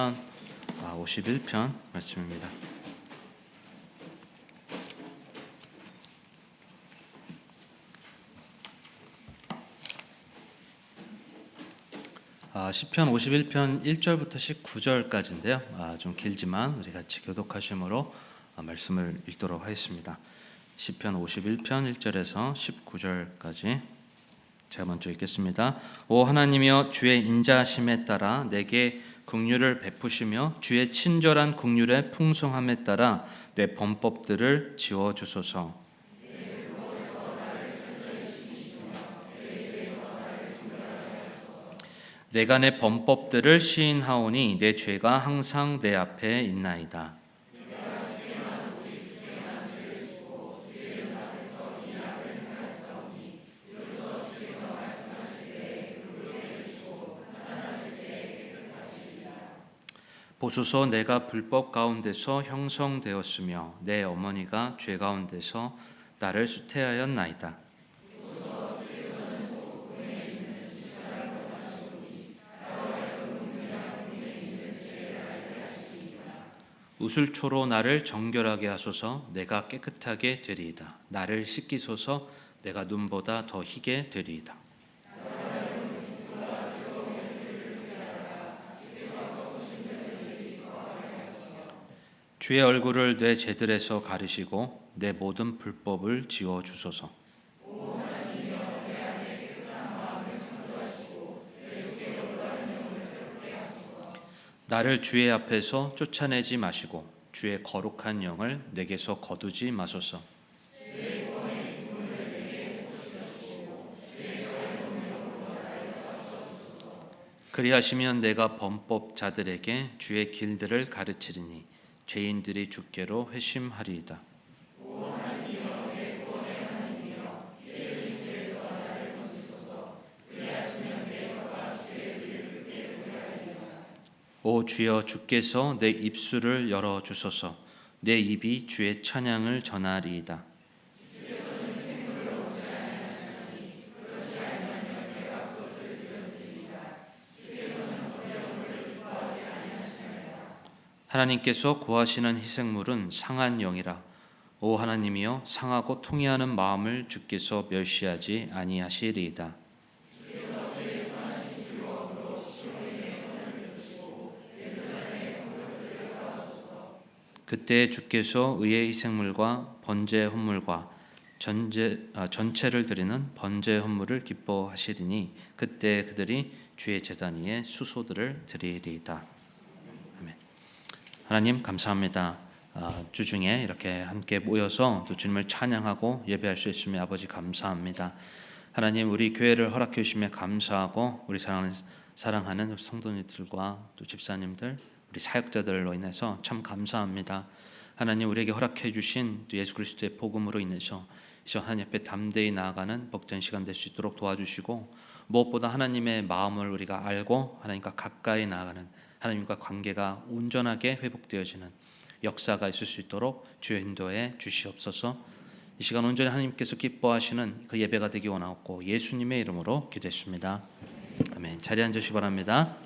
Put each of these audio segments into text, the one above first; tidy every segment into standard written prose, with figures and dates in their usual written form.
51편 말씀입니다. 시편 51편 1절부터 19절까지인데요. 좀 길지만 우리 같이 교독하심으로 말씀을 읽도록 하겠습니다. 시편 51편 1절에서 19절까지 제가 먼저 읽겠습니다. 오 하나님이여, 주의 인자하심에 따라 내게 긍휼을 베푸시며 주의 친절한 긍휼의 풍성함에 따라 내 범법들을 지워 주소서. 내가 내 범법들을 시인하오니 내 죄가 항상 내 앞에 있나이다. 보소서, 내가 불법 가운데서 형성되었으며 내 어머니가 죄 가운데서 나를 수태하였나이다. 우슬초로 나를 정결하게 하소서. 내가 깨끗하게 되리이다. 나를 씻기소서. 내가 눈보다 더 희게 되리이다. 주의 얼굴을 내 죄들에서 가리시고 내 모든 불법을 지워 주소서. 나를 주의 앞에서 쫓아내지 마시고 주의 거룩한 영을 내게서 거두지 마소서. 그리하시면 내가 범법자들에게 주의 길들을 가르치리니 죄인들이 주께로 회심하리이다. 오 주여, 주께서 내 입술을 열어 주소서. 내 입이 주의 찬양을 전하리이다. 하나님께서 구하시는 희생물은 상한 영이라. 오 하나님이여, 상하고 통회하는 마음을 주께서 멸시하지 아니하시리이다. 그때 주께서 의의 희생물과 번제 헌물과 전체를 드리는 번제 헌물을 기뻐하시리니 그때 그들이 주의 제단 위에 수소들을 드리리이다. 아멘. 하나님 감사합니다. 주중에 이렇게 함께 모여서 또 주님을 찬양하고 예배할 수 있으며 아버지 감사합니다. 하나님, 우리 교회를 허락해 주시며 감사하고 우리 사랑하는 성도님들과 또 집사님들, 우리 사역자들로 인해서 참 감사합니다. 하나님, 우리에게 허락해 주신 또 예수 그리스도의 복음으로 인해서 이제 하나님 앞에 담대히 나아가는 복된 시간 될 수 있도록 도와주시고, 무엇보다 하나님의 마음을 우리가 알고 하나님과 가까이 나아가는, 하나님과 관계가 온전하게 회복되어지는 역사가 있을 수 있도록 주의 인도에 주시옵소서. 이 시간 온전히 하나님께서 기뻐하시는 그 예배가 되기 원하옵고 예수님의 이름으로 기도했습니다. 아멘. 자리에 앉으시기 바랍니다.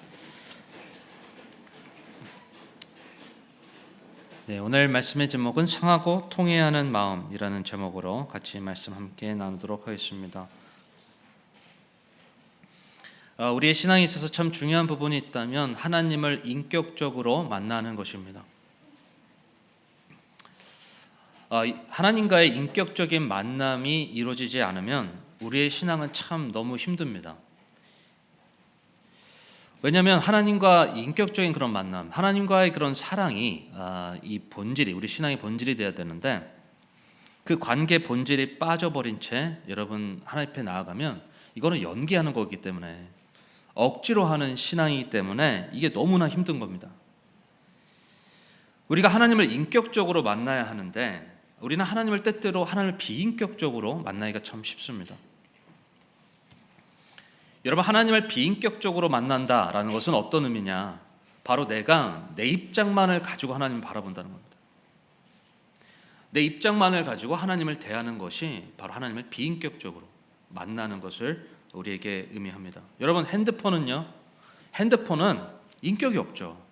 네, 오늘 말씀의 제목은 상하고 통회하는 마음이라는 제목으로 같이 말씀 함께 나누도록 하겠습니다. 우리의 신앙에 있어서 참 중요한 부분이 있다면 하나님을 인격적으로 만나는 것입니다. 하나님과의 인격적인 만남이 이루어지지 않으면 우리의 신앙은 참 너무 힘듭니다. 왜냐하면 하나님과 인격적인 그런 만남, 하나님과의 그런 사랑이 이 본질이, 우리 신앙의 본질이 되어야 되는데, 그 관계 본질이 빠져버린 채 여러분 하나님 앞에 나아가면 이거는 연기하는 거기 때문에, 억지로 하는 신앙이기 때문에 이게 너무나 힘든 겁니다. 우리가 하나님을 인격적으로 만나야 하는데 우리는 하나님을 때때로 하나님을 비인격적으로 만나기가 참 쉽습니다. 여러분, 하나님을 비인격적으로 만난다라는 것은 어떤 의미냐? 바로 내가 내 입장만을 가지고 하나님을 바라본다는 겁니다. 내 입장만을 가지고 하나님을 대하는 것이 바로 하나님을 비인격적으로 만나는 것을 우리에게 의미합니다. 여러분, 핸드폰은 인격이 없죠.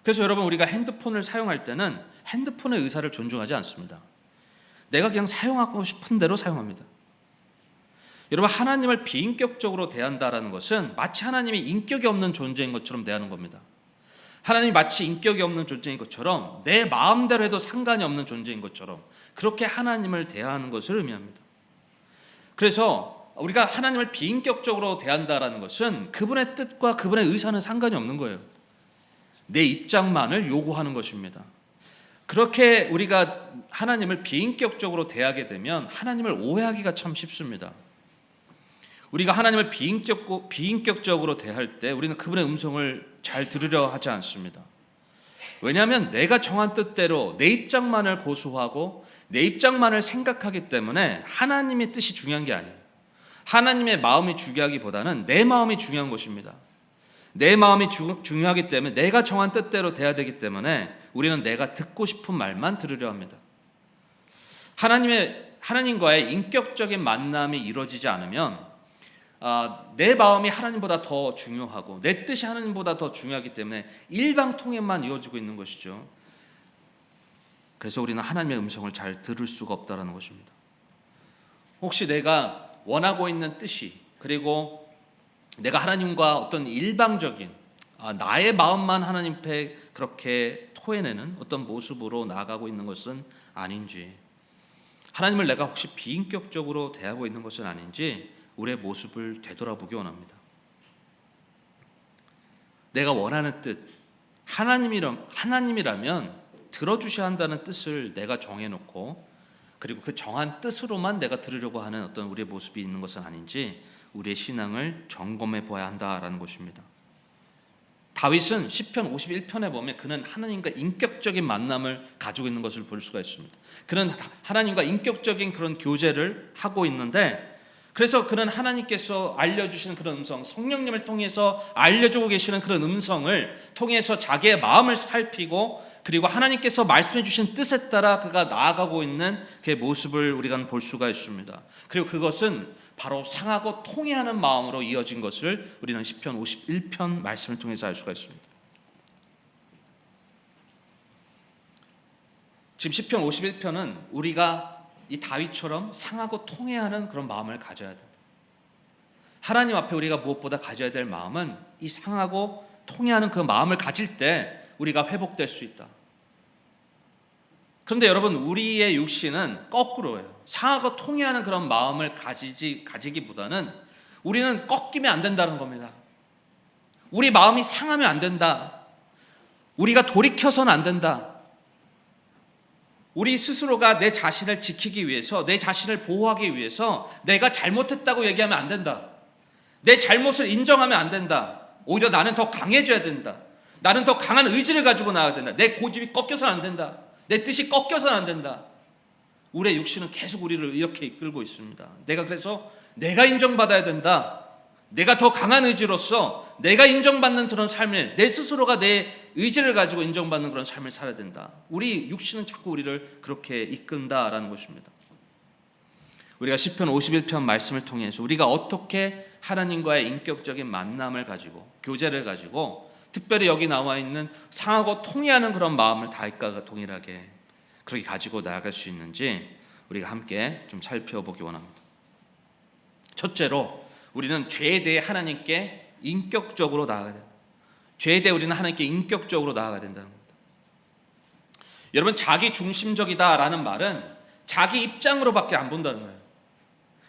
그래서 여러분, 우리가 핸드폰을 사용할 때는 핸드폰의 의사를 존중하지 않습니다. 내가 그냥 사용하고 싶은 대로 사용합니다. 여러분, 하나님을 비인격적으로 대한다라는 것은 마치 하나님이 인격이 없는 존재인 것처럼 대하는 겁니다. 하나님이 마치 인격이 없는 존재인 것처럼, 내 마음대로 해도 상관이 없는 존재인 것처럼 그렇게 하나님을 대하는 것을 의미합니다. 그래서 우리가 하나님을 비인격적으로 대한다라는 것은 그분의 뜻과 그분의 의사는 상관이 없는 거예요. 내 입장만을 요구하는 것입니다. 그렇게 우리가 하나님을 비인격적으로 대하게 되면 하나님을 오해하기가 참 쉽습니다. 우리가 하나님을 비인격적으로 대할 때 우리는 그분의 음성을 잘 들으려 하지 않습니다. 왜냐하면 내가 정한 뜻대로 내 입장만을 고수하고 내 입장만을 생각하기 때문에 하나님의 뜻이 중요한 게 아니에요. 하나님의 마음이 중요하기보다는 내 마음이 중요한 것입니다. 내 마음이 중요하기 때문에 내가 정한 뜻대로 돼야 되기 때문에 우리는 내가 듣고 싶은 말만 들으려 합니다. 하나님과의 인격적인 만남이 이루어지지 않으면 내 마음이 하나님보다 더 중요하고 내 뜻이 하나님보다 더 중요하기 때문에 일방통행만 이루어지고 있는 것이죠. 그래서 우리는 하나님의 음성을 잘 들을 수가 없다는 것입니다. 혹시 내가 원하고 있는 뜻이, 그리고 내가 하나님과 어떤 일방적인 나의 마음만 하나님 앞에 그렇게 토해내는 어떤 모습으로 나아가고 있는 것은 아닌지, 하나님을 내가 혹시 비인격적으로 대하고 있는 것은 아닌지 우리의 모습을 되돌아보기 원합니다. 내가 원하는 뜻, 하나님이라면 들어주셔야 한다는 뜻을 내가 정해놓고, 그리고 그 정한 뜻으로만 내가 들으려고 하는 어떤 우리의 모습이 있는 것은 아닌지 우리의 신앙을 점검해 보아야 한다라는 것입니다. 다윗은 시편 51편에 보면 그는 하나님과 인격적인 만남을 가지고 있는 것을 볼 수가 있습니다. 그는 하나님과 인격적인 그런 교제를 하고 있는데, 그래서 그는 하나님께서 알려주시는 그런 음성, 성령님을 통해서 알려주고 계시는 그런 음성을 통해서 자기의 마음을 살피고, 그리고 하나님께서 말씀해 주신 뜻에 따라 그가 나아가고 있는 그의 모습을 우리가 볼 수가 있습니다. 그리고 그것은 바로 상하고 통회하는 마음으로 이어진 것을 우리는 시편 51편 말씀을 통해서 알 수가 있습니다. 지금 시편 51편은 우리가 이 다윗처럼 상하고 통회하는 그런 마음을 가져야 된다. 하나님 앞에 우리가 무엇보다 가져야 될 마음은 이 상하고 통회하는 그 마음을 가질 때 우리가 회복될 수 있다. 그런데 여러분, 우리의 육신은 거꾸로예요. 상하고 통회하는 그런 마음을 가지기보다는 우리는 꺾이면 안 된다는 겁니다. 우리 마음이 상하면 안 된다. 우리가 돌이켜서는 안 된다. 우리 스스로가 내 자신을 지키기 위해서, 내 자신을 보호하기 위해서 내가 잘못했다고 얘기하면 안 된다. 내 잘못을 인정하면 안 된다. 오히려 나는 더 강해져야 된다. 나는 더 강한 의지를 가지고 나아야 된다. 내 고집이 꺾여서는 안 된다. 내 뜻이 꺾여서는 안 된다. 우리의 육신은 계속 우리를 이렇게 이끌고 있습니다. 그래서 내가 인정받아야 된다. 내가 더 강한 의지로서 내가 인정받는 그런 삶을, 내 스스로가 내 의지를 가지고 인정받는 그런 삶을 살아야 된다. 우리 육신은 자꾸 우리를 그렇게 이끈다라는 것입니다. 우리가 시편 51편 말씀을 통해서 우리가 어떻게 하나님과의 인격적인 만남을 가지고, 교제를 가지고, 특별히 여기 나와 있는 상하고 통회하는 그런 마음을 다윗과 동일하게 그렇게 가지고 나아갈 수 있는지 우리가 함께 좀 살펴보기 원합니다. 첫째로, 우리는 죄에 대해 하나님께 인격적으로 나아가야 된다. 죄에 대해 우리는 하나님께 인격적으로 나아가야 된다는 겁니다. 여러분, 자기 중심적이다라는 말은 자기 입장으로밖에 안 본다는 거예요.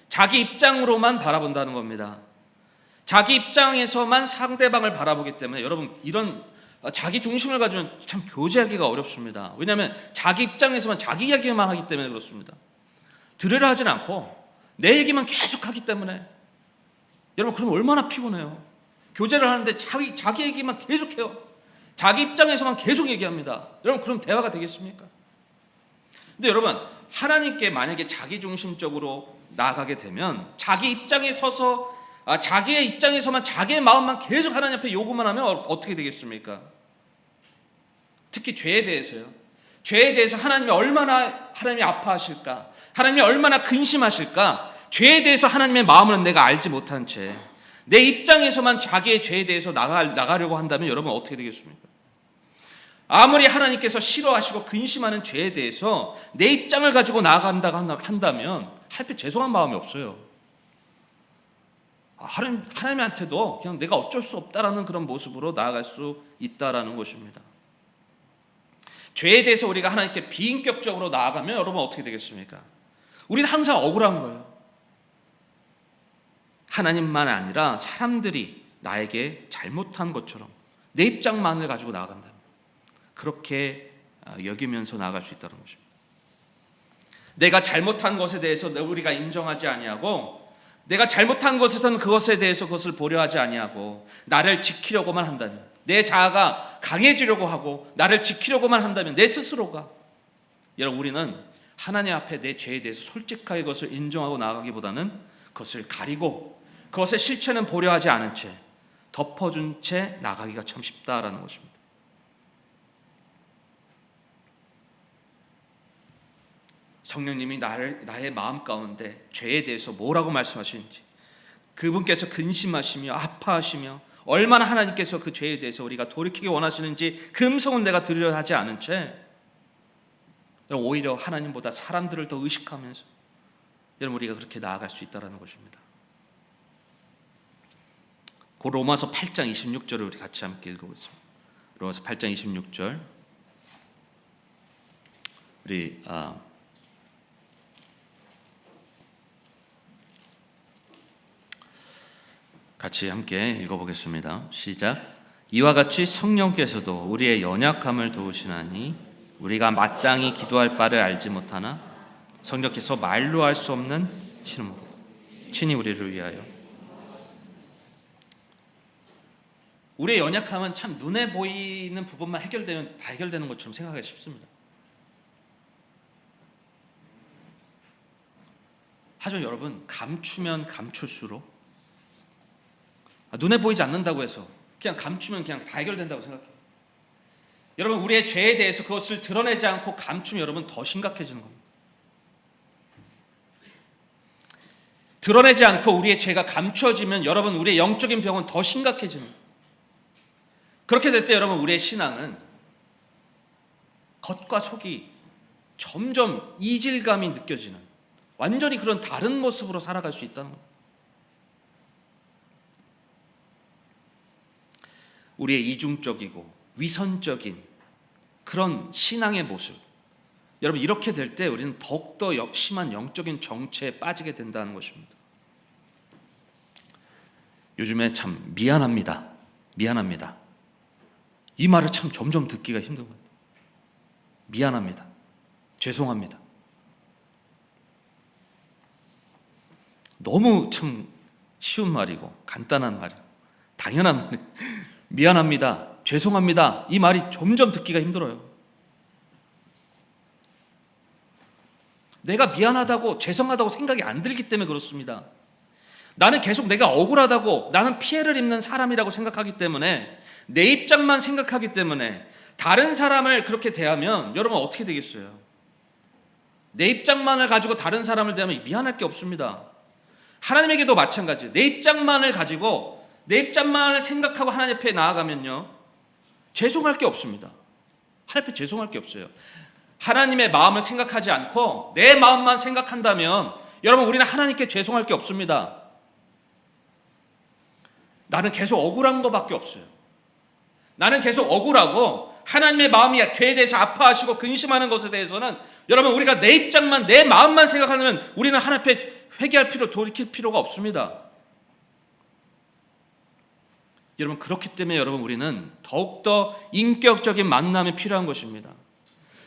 자기 입장으로만 바라본다는 겁니다. 자기 입장에서만 상대방을 바라보기 때문에 여러분, 이런 자기 중심을 가지면 참 교제하기가 어렵습니다. 왜냐하면 자기 입장에서만 자기 이야기만 하기 때문에 그렇습니다. 들으려 하진 않고 내 얘기만 계속 하기 때문에, 여러분, 그럼 얼마나 피곤해요. 교제를 하는데 자기 얘기만 계속해요. 자기 입장에서만 계속 얘기합니다. 여러분, 그럼 대화가 되겠습니까? 근데 여러분, 하나님께 만약에 자기중심적으로 나아가게 되면 자기 입장에 서서 자기의 입장에서만 자기의 마음만 계속 하나님 앞에 요구만 하면 어떻게 되겠습니까? 특히 죄에 대해서요. 죄에 대해서 하나님이 얼마나 아파하실까? 하나님이 얼마나 근심하실까? 죄에 대해서 하나님의 마음은 내가 알지 못한 채 내 입장에서만 자기의 죄에 대해서 나가려고 한다면 여러분 어떻게 되겠습니까? 아무리 하나님께서 싫어하시고 근심하는 죄에 대해서 내 입장을 가지고 나아간다고 한다면 하나님께 죄송한 마음이 없어요. 하나님한테도 그냥 내가 어쩔 수 없다라는 그런 모습으로 나아갈 수 있다라는 것입니다. 죄에 대해서 우리가 하나님께 비인격적으로 나아가면 여러분 어떻게 되겠습니까? 우리는 항상 억울한 거예요. 하나님만 아니라 사람들이 나에게 잘못한 것처럼 내 입장만을 가지고 나아간다. 그렇게 여기면서 나아갈 수 있다는 것입니다. 내가 잘못한 것에 대해서 우리가 인정하지 아니하고, 내가 잘못한 것에서는 그것에 대해서 그것을 보려하지 아니하고 나를 지키려고만 한다면, 내 자아가 강해지려고 하고 나를 지키려고만 한다면 내 스스로가, 여러분 우리는 하나님 앞에 내 죄에 대해서 솔직하게 그것을 인정하고 나아가기보다는 그것을 가리고 그것의 실체는 보려하지 않은 채 덮어준 채 나가기가 참 쉽다라는 것입니다. 성령님이 나의 마음 가운데 죄에 대해서 뭐라고 말씀하시는지, 그분께서 근심하시며 아파하시며 얼마나 하나님께서 그 죄에 대해서 우리가 돌이키기 원하시는지 그 음성은 내가 들으려 하지 않은 채 오히려 하나님보다 사람들을 더 의식하면서 여러분 우리가 그렇게 나아갈 수 있다는 것입니다. 그 로마서 8장 26절을 우리 같이 함께 읽어보겠습니다. 로마서 8장 26절 우리 같이 함께 읽어보겠습니다. 시작. 이와 같이 성령께서도 우리의 연약함을 도우시나니 우리가 마땅히 기도할 바를 알지 못하나 성령께서 말로 할 수 없는 신음으로 친히 우리를 위하여. 우리의 연약함은 참 눈에 보이는 부분만 해결되면 다 해결되는 것처럼 생각하기 쉽습니다. 하지만 여러분, 감추면 감출수록, 눈에 보이지 않는다고 해서 그냥 감추면 그냥 다 해결된다고 생각해요. 여러분, 우리의 죄에 대해서 그것을 드러내지 않고 감추면 여러분 더 심각해지는 겁니다. 드러내지 않고 우리의 죄가 감춰지면 여러분 우리의 영적인 병은 더 심각해지는 거예요. 그렇게 될 때 여러분 우리의 신앙은 겉과 속이 점점 이질감이 느껴지는, 완전히 그런 다른 모습으로 살아갈 수 있다는 겁니다. 우리의 이중적이고 위선적인 그런 신앙의 모습, 여러분 이렇게 될 때 우리는 더욱더 심한 영적인 정체에 빠지게 된다는 것입니다. 요즘에 참 미안합니다 이 말을 참 점점 듣기가 힘든 거예요. 미안합니다, 죄송합니다. 너무 참 쉬운 말이고 간단한 말이고 당연한 말이에요. 미안합니다, 죄송합니다, 이 말이 점점 듣기가 힘들어요. 내가 미안하다고 죄송하다고 생각이 안 들기 때문에 그렇습니다. 나는 계속 내가 억울하다고, 나는 피해를 입는 사람이라고 생각하기 때문에, 내 입장만 생각하기 때문에 다른 사람을 그렇게 대하면 여러분 어떻게 되겠어요? 내 입장만을 가지고 다른 사람을 대하면 미안할 게 없습니다. 하나님에게도 마찬가지예요. 내 입장만을 가지고 내 입장만을 생각하고 하나님 앞에 나아가면요 죄송할 게 없습니다. 하나님 앞에 죄송할 게 없어요. 하나님의 마음을 생각하지 않고 내 마음만 생각한다면 여러분 우리는 하나님께 죄송할 게 없습니다. 나는 계속 억울한 것밖에 없어요. 나는 계속 억울하고 하나님의 마음이 죄에 대해서 아파하시고 근심하는 것에 대해서는 여러분 우리가 내 입장만, 내 마음만 생각하면 우리는 하나님 앞에 회개할 필요, 돌이킬 필요가 없습니다. 여러분 그렇기 때문에 여러분 우리는 더욱더 인격적인 만남이 필요한 것입니다.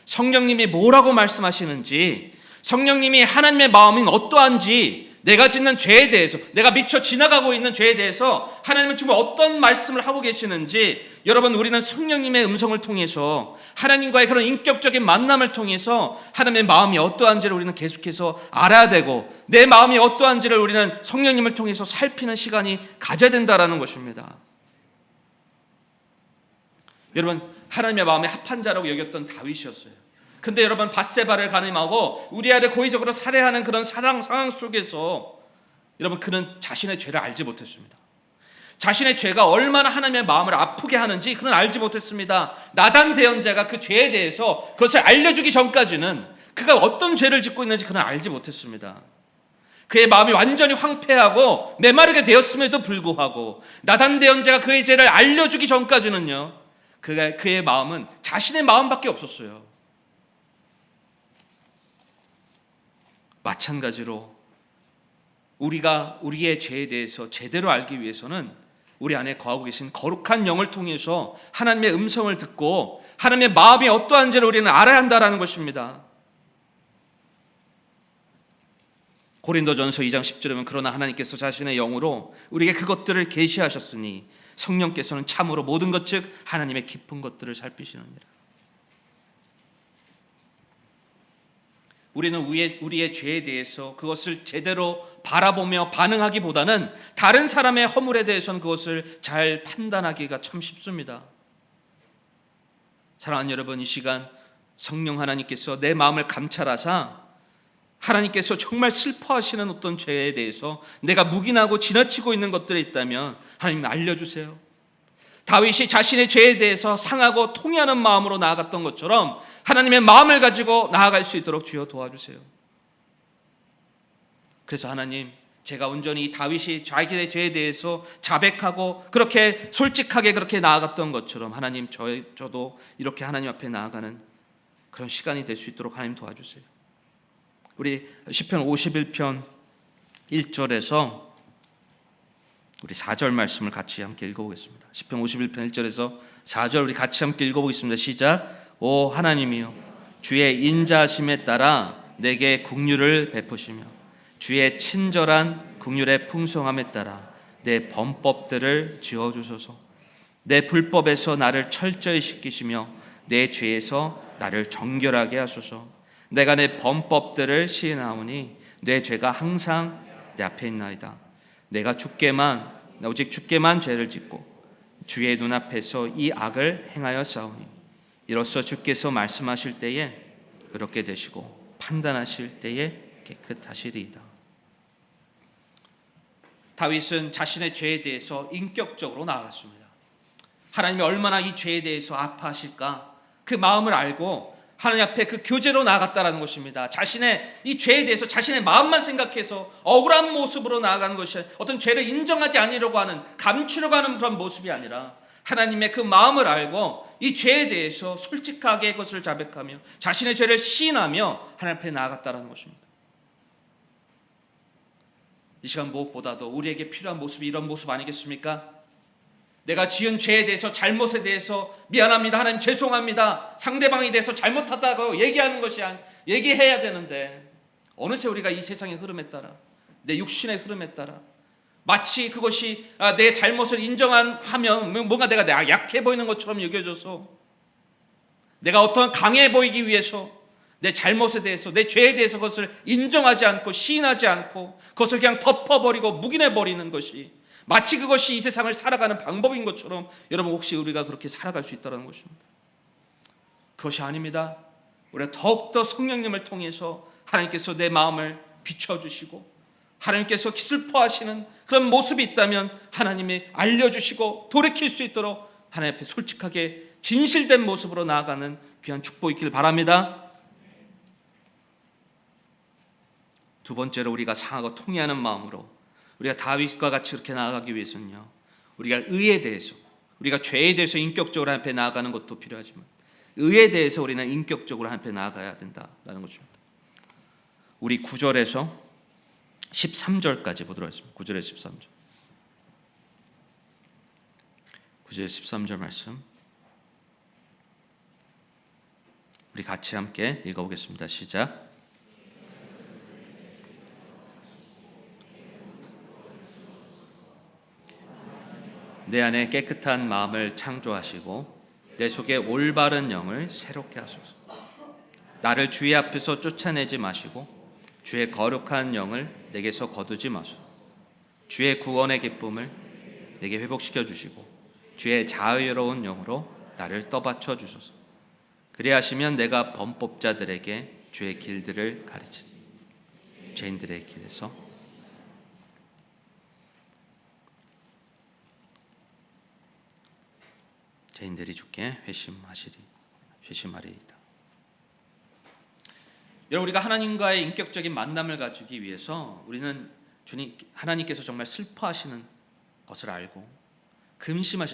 성령님이 뭐라고 말씀하시는지, 성령님이 하나님의 마음이 어떠한지, 내가 짓는 죄에 대해서, 내가 미처 지나가고 있는 죄에 대해서 하나님은 지금 어떤 말씀을 하고 계시는지 여러분 우리는 성령님의 음성을 통해서, 하나님과의 그런 인격적인 만남을 통해서 하나님의 마음이 어떠한지를 우리는 계속해서 알아야 되고, 내 마음이 어떠한지를 우리는 성령님을 통해서 살피는 시간이 가져야 된다는 것입니다. 여러분 하나님의 마음에 합한 자라고 여겼던 다윗이었어요. 근데 여러분 밧세바를 간음하고 우리아를 고의적으로 살해하는 그런 상황 속에서 여러분 그는 자신의 죄를 알지 못했습니다. 자신의 죄가 얼마나 하나님의 마음을 아프게 하는지 그는 알지 못했습니다. 나단 대언자가 그 죄에 대해서 그것을 알려주기 전까지는 그가 어떤 죄를 짓고 있는지 그는 알지 못했습니다. 그의 마음이 완전히 황폐하고 메마르게 되었음에도 불구하고 나단 대언자가 그의 죄를 알려주기 전까지는요, 그의 마음은 자신의 마음밖에 없었어요. 마찬가지로 우리가 우리의 죄에 대해서 제대로 알기 위해서는 우리 안에 거하고 계신 거룩한 영을 통해서 하나님의 음성을 듣고 하나님의 마음이 어떠한지를 우리는 알아야 한다는 것입니다. 고린도전서 2장 10절에 보면 그러나 하나님께서 자신의 영으로 우리에게 그것들을 계시하셨으니 성령께서는 참으로 모든 것 즉 하나님의 깊은 것들을 살피시느니라. 우리는 우리의 죄에 대해서 그것을 제대로 바라보며 반응하기보다는 다른 사람의 허물에 대해서는 그것을 잘 판단하기가 참 쉽습니다. 사랑하는 여러분, 이 시간 성령 하나님께서 내 마음을 감찰하사 하나님께서 정말 슬퍼하시는 어떤 죄에 대해서 내가 묵인하고 지나치고 있는 것들이 있다면 하나님 알려주세요. 다윗이 자신의 죄에 대해서 상하고 통회하는 마음으로 나아갔던 것처럼 하나님의 마음을 가지고 나아갈 수 있도록 주여 도와주세요. 그래서 하나님, 제가 온전히 이 다윗이 자기의 죄에 대해서 자백하고 그렇게 솔직하게 그렇게 나아갔던 것처럼 하나님, 저도 이렇게 하나님 앞에 나아가는 그런 시간이 될 수 있도록 하나님 도와주세요. 우리 시편 51편 1절에서 우리 4절 말씀을 같이 함께 읽어보겠습니다. 시편 51편 1절에서 4절 우리 같이 함께 읽어보겠습니다. 시작. 오 하나님이여, 주의 인자하심에 따라 내게 긍휼을 베푸시며 주의 친절한 긍휼의 풍성함에 따라 내 범법들을 지어주소서. 내 불법에서 나를 철저히 씻기시며 내 죄에서 나를 정결하게 하소서. 내가 내 범법들을 시인하오니 내 죄가 항상 내 앞에 있나이다. 내가 오직 주께만 죄를 짓고 주의 눈앞에서 이 악을 행하여 싸우니 이로써 주께서 말씀하실 때에 의롭게 되시고 판단하실 때에 깨끗하시리이다. 다윗은 자신의 죄에 대해서 인격적으로 나아갔습니다. 하나님이 얼마나 이 죄에 대해서 아파하실까 그 마음을 알고 하나님 앞에 그 교제로 나아갔다는 것입니다. 자신의 이 죄에 대해서 자신의 마음만 생각해서 억울한 모습으로 나아가는 것이 어떤 죄를 인정하지 않으려고 하는, 감추려고 하는 그런 모습이 아니라 하나님의 그 마음을 알고 이 죄에 대해서 솔직하게 그것을 자백하며 자신의 죄를 시인하며 하나님 앞에 나아갔다는 것입니다. 이 시간 무엇보다도 우리에게 필요한 모습이 이런 모습 아니겠습니까? 내가 지은 죄에 대해서, 잘못에 대해서 미안합니다, 하나님 죄송합니다, 상대방에 대해서 잘못하다고 얘기하는 것이 얘기해야 되는데 어느새 우리가 이 세상의 흐름에 따라, 내 육신의 흐름에 따라 마치 그것이 내 잘못을 인정하면 뭔가 내가 약해 보이는 것처럼 여겨져서 내가 어떤 강해 보이기 위해서 내 잘못에 대해서, 내 죄에 대해서 그것을 인정하지 않고 시인하지 않고 그것을 그냥 덮어버리고 묵인해버리는 것이 마치 그것이 이 세상을 살아가는 방법인 것처럼 여러분, 혹시 우리가 그렇게 살아갈 수 있다는 것입니다. 그것이 아닙니다. 우리가 더욱더 성령님을 통해서 하나님께서 내 마음을 비춰주시고 하나님께서 슬퍼하시는 그런 모습이 있다면 하나님이 알려주시고 돌이킬 수 있도록 하나님 앞에 솔직하게 진실된 모습으로 나아가는 귀한 축복이 있길 바랍니다. 두 번째로 우리가 상하고 통회하는 마음으로 우리가 다윗과 같이 그렇게 나아가기 위해서는요, 우리가 의에 대해서, 우리가 죄에 대해서 인격적으로 하나님 앞에 나아가는 것도 필요하지만 의에 대해서 우리는 인격적으로 하나님 앞에 나아가야 된다는 것입니다. 우리 9절에서 13절까지 보도록 하겠습니다. 9절에서 13절. 9절 13절 말씀 우리 같이 함께 읽어보겠습니다. 시작. 내 안에 깨끗한 마음을 창조하시고 내 속에 올바른 영을 새롭게 하소서. 나를 주의 앞에서 쫓아내지 마시고 주의 거룩한 영을 내게서 거두지 마소서. 주의 구원의 기쁨을 내게 회복시켜 주시고 주의 자유로운 영으로 나를 떠받쳐 주소서. 그리하시면 내가 범법자들에게 주의 길들을 가르치니 죄인들의 길에서 죄인들이 주께 회심하리이다. 여러분, 우리가 하나님과의 인격적인 만남을 가지기 위해서 우리는 하나님께서 정말 슬퍼하시는 것을 알고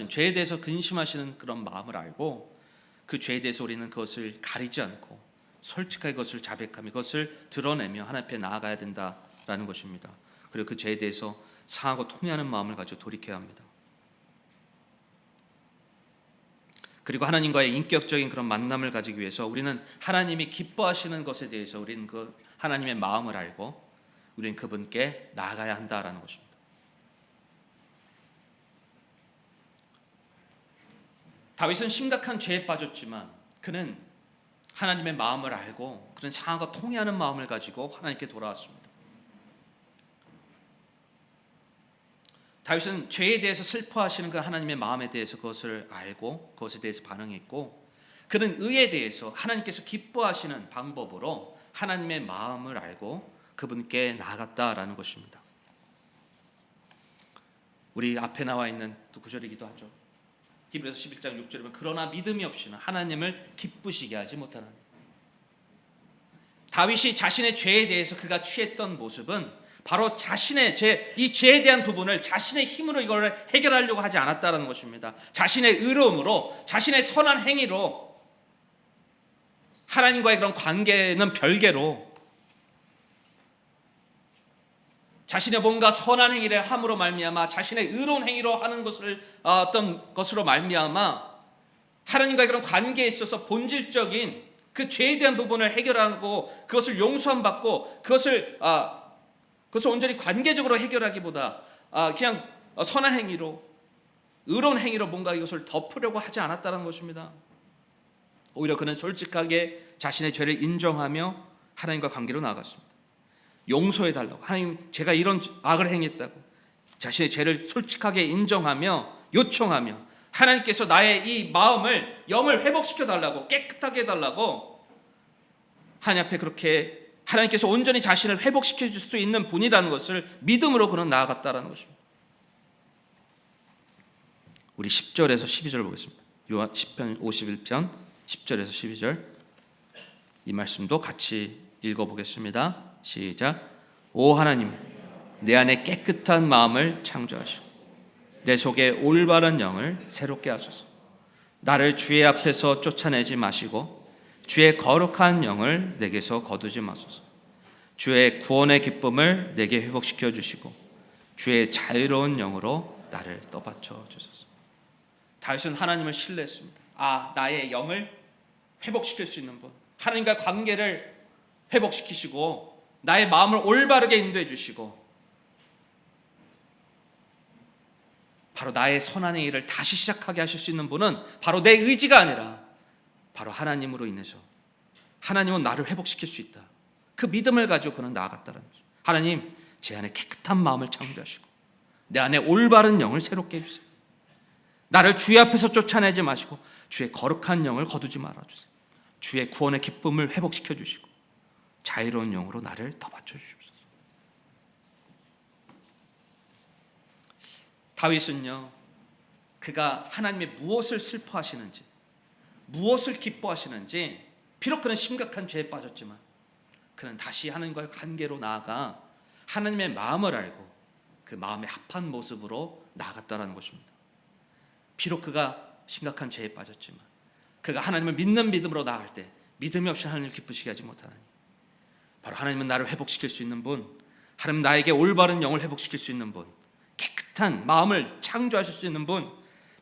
죄에 대해서 근심하시는 그런 마음을 알고 그 죄에 대해서 우리는 그것을 가리지 않고 솔직하게 그것을 자백하며 그것을 드러내며 하나님 앞에 나아가야 된다라는 것입니다. 그리고 그 죄에 대해서 상하고 통회하는 마음을 가지고 돌이켜야 합니다. 그리고 하나님과의 인격적인 그런 만남을 가지기 위해서 우리는 하나님이 기뻐하시는 것에 대해서 우리는 그 하나님의 마음을 알고 우리는 그분께 나아가야 한다라는 것입니다. 다윗은 심각한 죄에 빠졌지만 그는 하나님의 마음을 알고 그런 상하고 통회하는 마음을 가지고 하나님께 돌아왔습니다. 다윗은 죄에 대해서 슬퍼하시는 그 하나님의 마음에 대해서 그것을 알고 그것에 대해서 반응했고, 그는 의에 대해서 하나님께서 기뻐하시는 방법으로 하나님의 마음을 알고 그분께 나아갔다라는 것입니다. 우리 앞에 나와 있는 또 구절이기도 하죠. 히브리서 11장 6절에 보면 그러나 믿음이 없이는 하나님을 기쁘시게 하지 못하는, 다윗이 자신의 죄에 대해서 그가 취했던 모습은 바로 자신의 이 죄에 대한 부분을 자신의 힘으로 이걸 해결하려고 하지 않았다는 것입니다. 자신의 의로움으로, 자신의 선한 행위로, 하나님과의 그런 관계는 별개로 자신의 뭔가 선한 행위를 함으로 말미암아 자신의 의로운 행위로 하는 것을 어떤 것으로 말미암아 하나님과의 그런 관계에 있어서 본질적인 그 죄에 대한 부분을 해결하고 그것을 용서함 받고 그것을 온전히 관계적으로 해결하기보다 그냥 선한 행위로, 의로운 행위로 뭔가 이것을 덮으려고 하지 않았다는 것입니다. 오히려 그는 솔직하게 자신의 죄를 인정하며 하나님과 관계로 나아갔습니다. 용서해달라고, 하나님 제가 이런 악을 행했다고 자신의 죄를 솔직하게 인정하며 요청하며 하나님께서 나의 이 마음을, 영을 회복시켜달라고, 깨끗하게 해달라고 하나님 앞에 그렇게 하나님께서 온전히 자신을 회복시켜 줄 수 있는 분이라는 것을 믿음으로 그는 나아갔다라는 것입니다. 우리 10절에서 12절 보겠습니다. 요한 10편 51편 10절에서 12절 이 말씀도 같이 읽어보겠습니다. 시작. 오 하나님, 내 안에 깨끗한 마음을 창조하시고 내 속에 올바른 영을 새롭게 하소서. 나를 주의 앞에서 쫓아내지 마시고 주의 거룩한 영을 내게서 거두지 마소서. 주의 구원의 기쁨을 내게 회복시켜 주시고 주의 자유로운 영으로 나를 떠받쳐 주소서. 다윗은 하나님을 신뢰했습니다. 나의 영을 회복시킬 수 있는 분, 하나님과 관계를 회복시키시고 나의 마음을 올바르게 인도해 주시고 바로 나의 선한 행위를 다시 시작하게 하실 수 있는 분은 바로 내 의지가 아니라 바로 하나님으로 인해서, 하나님은 나를 회복시킬 수 있다. 그 믿음을 가지고 그는 나아갔다는 거죠. 하나님, 제 안에 깨끗한 마음을 창조하시고 내 안에 올바른 영을 새롭게 해주세요. 나를 주의 앞에서 쫓아내지 마시고 주의 거룩한 영을 거두지 말아주세요. 주의 구원의 기쁨을 회복시켜 주시고 자유로운 영으로 나를 더 받쳐주십시오. 다윗은요, 그가 하나님의 무엇을 슬퍼하시는지, 무엇을 기뻐하시는지, 비록 그는 심각한 죄에 빠졌지만 그는 다시 하나님과의 관계로 나아가 하나님의 마음을 알고 그 마음에 합한 모습으로 나아갔다는 것입니다. 비록 그가 심각한 죄에 빠졌지만 그가 하나님을 믿는 믿음으로 나아갈 때 믿음이 없이 하나님을 기쁘시게 하지 못하나니, 바로 하나님은 나를 회복시킬 수 있는 분, 하나님 나에게 올바른 영을 회복시킬 수 있는 분, 깨끗한 마음을 창조하실 수 있는 분,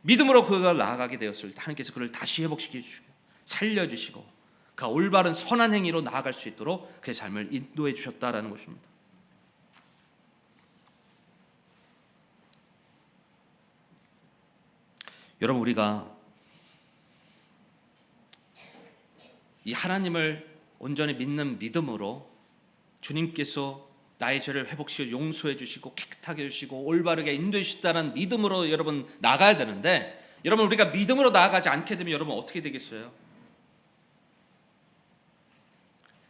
믿음으로 그가 나아가게 되었을 때 하나님께서 그를 다시 회복시켜 주시고 살려주시고 그가 올바른 선한 행위로 나아갈 수 있도록 그의 삶을 인도해 주셨다라는 것입니다. 여러분, 우리가 이 하나님을 온전히 믿는 믿음으로 주님께서 나의 죄를 회복시켜 용서해 주시고 깨끗하게 해주시고 올바르게 인도해 주셨다는 믿음으로 여러분 나가야 되는데, 여러분 우리가 믿음으로 나아가지 않게 되면 여러분 어떻게 되겠어요?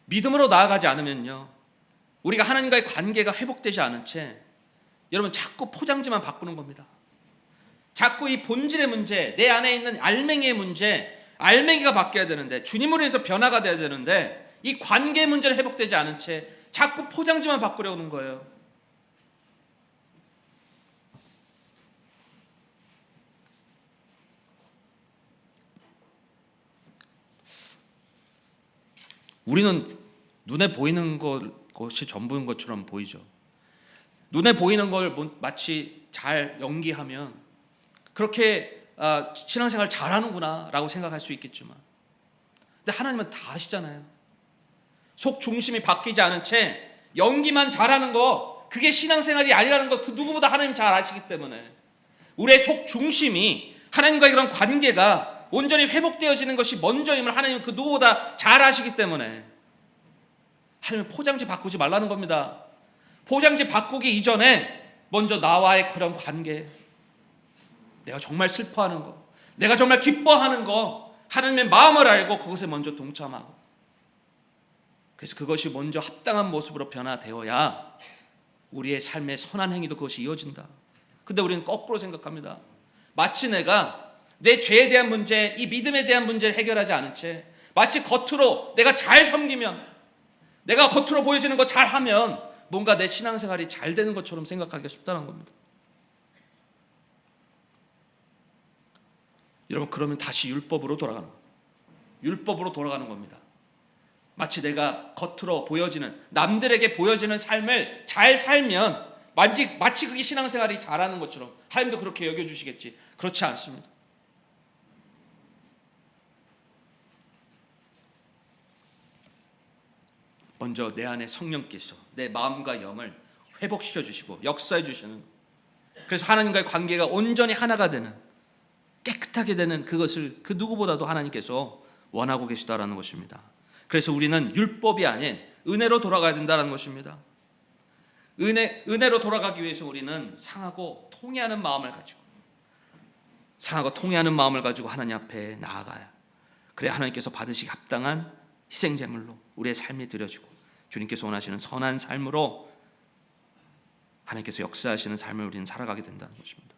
믿음으로 나아가지 않으면요, 우리가 하나님과의 관계가 회복되지 않은 채 여러분 자꾸 포장지만 바꾸는 겁니다. 자꾸 이 본질의 문제, 내 안에 있는 알맹이의 문제, 알맹이가 바뀌어야 되는데, 주님으로 해서 변화가 돼야 되는데, 이 관계 문제를 회복되지 않은 채 자꾸 포장지만 바꾸려는 거예요. 우리는 눈에 보이는 것이 전부인 것처럼 보이죠. 눈에 보이는 걸 마치 잘 연기하면 그렇게 신앙생활 잘하는구나 라고 생각할 수 있겠지만, 근데 하나님은 다 아시잖아요. 속 중심이 바뀌지 않은 채 연기만 잘하는 거, 그게 신앙생활이 아니라는 거 그 누구보다 하나님 잘 아시기 때문에, 우리의 속 중심이 하나님과의 그런 관계가 온전히 회복되어지는 것이 먼저임을 하나님은 그 누구보다 잘 아시기 때문에 하나님은 포장지 바꾸지 말라는 겁니다. 포장지 바꾸기 이전에 먼저 나와의 그런 관계, 내가 정말 슬퍼하는 거, 내가 정말 기뻐하는 거, 하나님의 마음을 알고 그것에 먼저 동참하고, 그래서 그것이 먼저 합당한 모습으로 변화되어야 우리의 삶의 선한 행위도 그것이 이어진다. 근데 우리는 거꾸로 생각합니다. 마치 내가 내 죄에 대한 문제, 이 믿음에 대한 문제를 해결하지 않은 채 마치 겉으로 내가 잘 섬기면, 내가 겉으로 보여지는 거 잘하면 뭔가 내 신앙생활이 잘 되는 것처럼 생각하기가 쉽다는 겁니다. 여러분, 그러면 다시 율법으로 돌아가는 거예요. 율법으로 돌아가는 겁니다. 마치 내가 겉으로 보여지는, 남들에게 보여지는 삶을 잘 살면 마치 그게 신앙생활이 잘하는 것처럼 하나님도 그렇게 여겨주시겠지. 그렇지 않습니다. 먼저 내 안에 성령께서 내 마음과 영을 회복시켜 주시고 역사해 주시는, 그래서 하나님과의 관계가 온전히 하나가 되는, 깨끗하게 되는 그것을 그 누구보다도 하나님께서 원하고 계시다라는 것입니다. 그래서 우리는 율법이 아닌 은혜로 돌아가야 된다는 것입니다. 은혜로 돌아가기 위해서 우리는 상하고 통회하는 마음을 가지고 하나님 앞에 나아가야, 그래야 하나님께서 받으시기 합당한 희생제물로 우리의 삶이 드려지고, 주님께서 원하시는 선한 삶으로 하나님께서 역사하시는 삶을 우리는 살아가게 된다는 것입니다.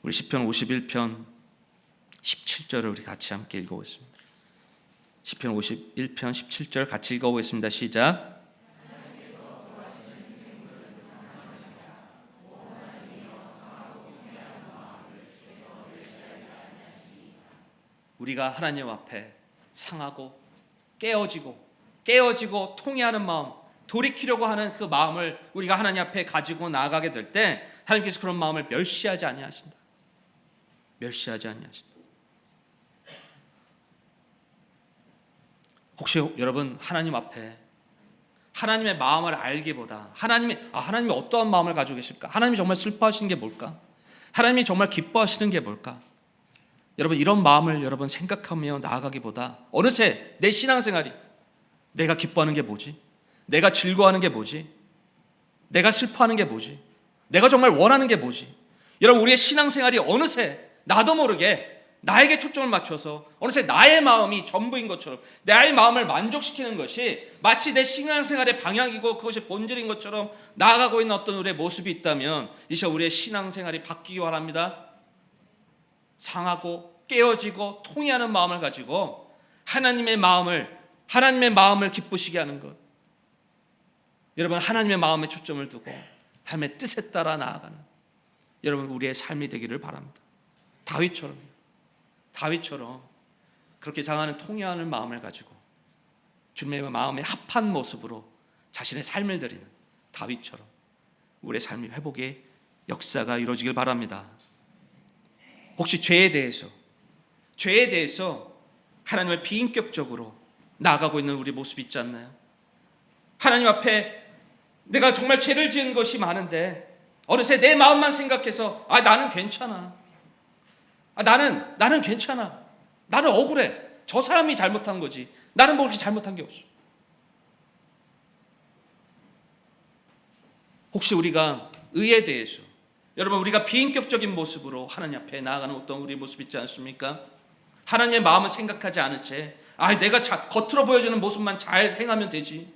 우리 시편 51편 17절을 우리 같이 함께 읽어보겠습니다. 시편 51편 17절 같이 읽어보겠습니다. 시작. 우리가 하나님 앞에 상하고 깨어지고 통회하는 마음, 돌이키려고 하는 그 마음을 우리가 하나님 앞에 가지고 나아가게 될 때 하나님께서 그런 마음을 멸시하지 아니하신다. 혹시 여러분, 하나님 앞에 하나님의 마음을 알기보다 하나님이 어떠한 마음을 가지고 계실까? 하나님이 정말 슬퍼하시는 게 뭘까? 하나님이 정말 기뻐하시는 게 뭘까? 여러분, 이런 마음을 여러분 생각하며 나아가기보다 어느새 내 신앙생활이, 내가 기뻐하는 게 뭐지? 내가 즐거워하는 게 뭐지? 내가 슬퍼하는 게 뭐지? 내가 정말 원하는 게 뭐지? 여러분, 우리의 신앙생활이 어느새 나도 모르게 나에게 초점을 맞춰서 어느새 나의 마음이 전부인 것처럼, 나의 마음을 만족시키는 것이 마치 내 신앙생활의 방향이고 그것이 본질인 것처럼 나아가고 있는 어떤 우리의 모습이 있다면, 이제 우리의 신앙생활이 바뀌기 바랍니다. 상하고 깨어지고 통회하는 마음을 가지고 하나님의 마음을 기쁘시게 하는 것, 여러분, 하나님의 마음에 초점을 두고 하나님의 뜻에 따라 나아가는 여러분 우리의 삶이 되기를 바랍니다. 다윗처럼 그렇게 상하는 통회하는 마음을 가지고 주님의 마음에 합한 모습으로 자신의 삶을 드리는 다윗처럼 우리의 삶의 회복의 역사가 이루어지길 바랍니다. 혹시 죄에 대해서 하나님을 비인격적으로 나아가고 있는 우리 모습이 있지 않나요? 하나님 앞에 내가 정말 죄를 지은 것이 많은데 어느새 내 마음만 생각해서 나는 괜찮아, 나는 괜찮아, 나는 억울해, 저 사람이 잘못한 거지, 나는 뭐 그렇게 잘못한 게 없어. 혹시 우리가 의에 대해서, 여러분, 우리가 비인격적인 모습으로 하나님 앞에 나아가는 어떤 우리의 모습 있지 않습니까? 하나님의 마음을 생각하지 않은 채 내가 겉으로 보여지는 모습만 잘 행하면 되지,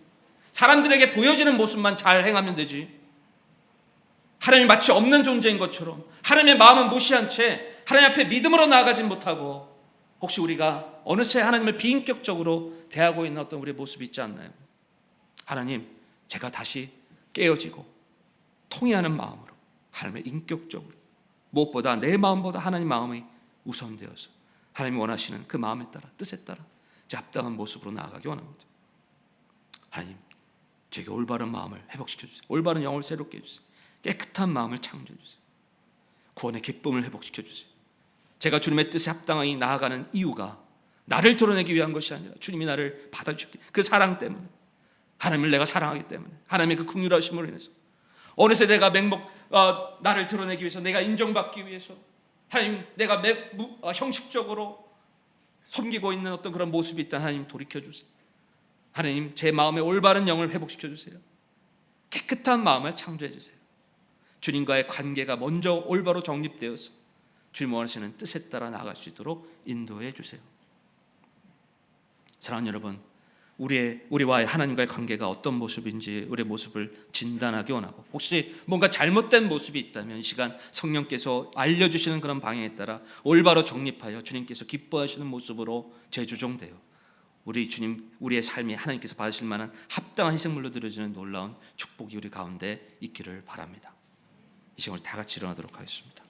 사람들에게 보여지는 모습만 잘 행하면 되지, 하나님이 마치 없는 존재인 것처럼 하나님의 마음은 무시한 채 하나님 앞에 믿음으로 나아가지 못하고, 혹시 우리가 어느새 하나님을 비인격적으로 대하고 있는 어떤 우리의 모습이 있지 않나요? 하나님, 제가 다시 깨어지고 통회하는 마음으로 하나님의 인격적으로, 무엇보다 내 마음보다 하나님 마음이 우선되어서 하나님이 원하시는 그 마음에 따라, 뜻에 따라 제 합당한 모습으로 나아가기 원합니다. 하나님, 제게 올바른 마음을 회복시켜주세요. 올바른 영을 새롭게 해주세요. 깨끗한 마음을 창조해주세요. 구원의 기쁨을 회복시켜주세요. 제가 주님의 뜻에 합당하게 나아가는 이유가 나를 드러내기 위한 것이 아니라 주님이 나를 받아주셨기, 그 사랑 때문에, 하나님을 내가 사랑하기 때문에, 하나님의 그 긍휼하심으로 인해서 어느새 내가 나를 드러내기 위해서, 내가 인정받기 위해서 하나님, 내가 형식적으로 섬기고 있는 어떤 그런 모습이 있다면 하나님 돌이켜주세요. 하나님, 제 마음의 올바른 영을 회복시켜주세요. 깨끗한 마음을 창조해주세요. 주님과의 관계가 먼저 올바로 정립되어서 주님 원하시는 뜻에 따라 나아갈 수 있도록 인도해 주세요. 사랑하는 여러분, 우리와의 하나님과의 관계가 어떤 모습인지 우리의 모습을 진단하기 원하고, 혹시 뭔가 잘못된 모습이 있다면 이 시간 성령께서 알려주시는 그런 방향에 따라 올바로 정립하여 주님께서 기뻐하시는 모습으로 재조정되어 우리의 삶이 하나님께서 받으실 만한 합당한 희생물로 드려지는 놀라운 축복이 우리 가운데 있기를 바랍니다. 이 시간을 다 같이 일어나도록 하겠습니다.